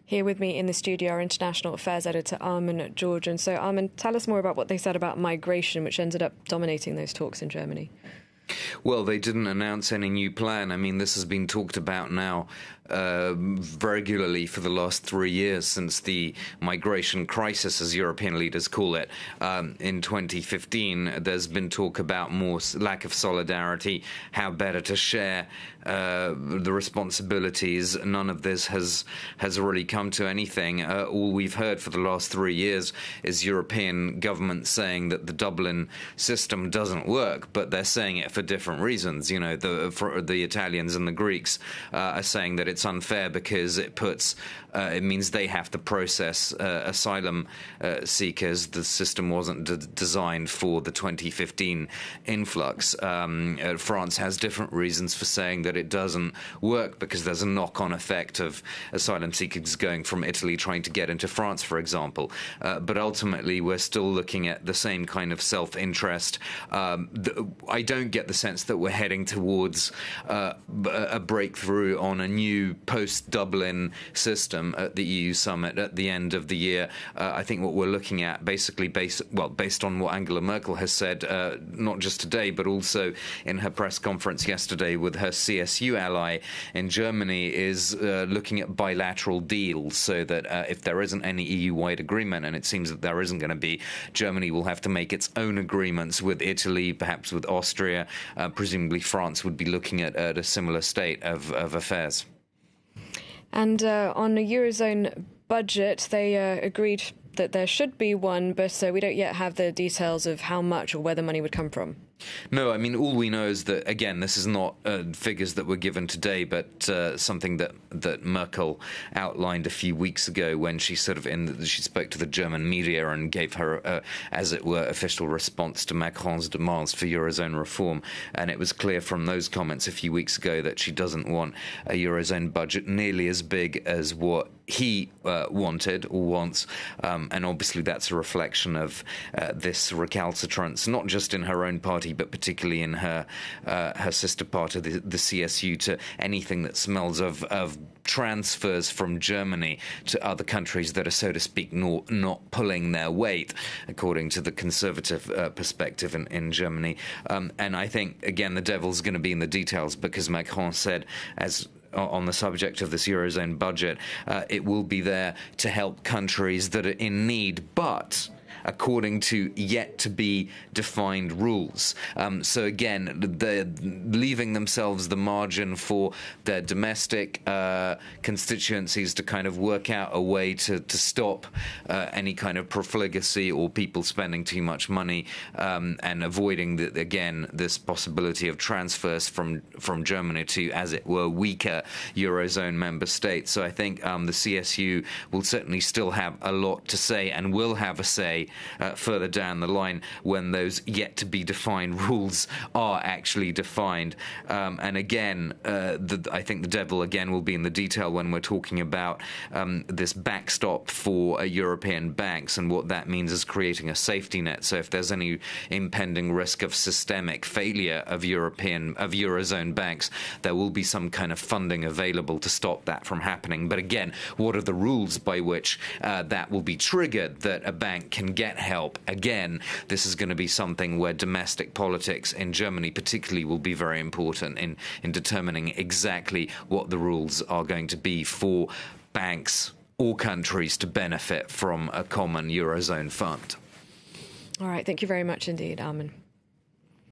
Here with me in the studio, our international affairs editor, Armin George. And so, Armin, tell us more about what they said about migration, which ended up dominating those talks in Germany. Well, they didn't announce any new plan. I mean, this has been talked about now regularly for the last 3 years since the migration crisis, as European leaders call it, in 2015. There's been talk about more lack of solidarity, how better to share the responsibilities. None of this has really come to anything. All we've heard for the last 3 years is European governments saying that the Dublin system doesn't work, but they're saying it for different reasons. You know, the Italians and the Greeks are saying that it's unfair because it means they have to process asylum seekers. The system wasn't designed for the 2015 influx. France has different reasons for saying that it doesn't work because there's a knock-on effect of asylum seekers going from Italy trying to get into France, for example. But ultimately, we're still looking at the same kind of self-interest. I don't get the sense that we're heading towards a breakthrough on a new post-Dublin system at the EU summit at the end of the year. I think what we're looking at, basically based on what Angela Merkel has said, not just today, but also in her press conference yesterday with her CSU ally in Germany, is looking at bilateral deals so that if there isn't any EU-wide agreement, and it seems that there isn't going to be, Germany will have to make its own agreements with Italy, perhaps with Austria. Presumably France would be looking at a similar state of affairs. And on the eurozone budget, they agreed that there should be one, but we don't yet have the details of how much or where the money would come from. No, I mean, all we know is that, again, this is not figures that were given today, but something that Merkel outlined a few weeks ago when she she spoke to the German media and gave her, as it were, official response to Macron's demands for eurozone reform. And it was clear from those comments a few weeks ago that she doesn't want a eurozone budget nearly as big as what he wanted or wants. And obviously that's a reflection of this recalcitrance, not just in her own party, but particularly in her sister party, the CSU, to anything that smells of transfers from Germany to other countries that are, so to speak, not pulling their weight, according to the conservative perspective in Germany. And I think, again, the devil's going to be in the details, because Macron said, on the subject of this eurozone budget, it will be there to help countries that are in need, but according to yet-to-be-defined rules. So again, they're leaving themselves the margin for their domestic constituencies to kind of work out a way to stop any kind of profligacy or people spending too much money, and avoiding, this possibility of transfers from Germany to, as it were, weaker eurozone member states. So I think the CSU will certainly still have a lot to say, and will have a say further down the line when those yet-to-be-defined rules are actually defined. And again, I think the devil, again, will be in the detail when we're talking about this backstop for European banks, and what that means is creating a safety net. So if there's any impending risk of systemic failure of eurozone banks, there will be some kind of funding available to stop that from happening. But again, what are the rules by which that will be triggered, that a bank can get help? Again, this is going to be something where domestic politics in Germany particularly will be very important in determining exactly what the rules are going to be for banks or countries to benefit from a common eurozone fund. All right, thank you very much indeed, Armin.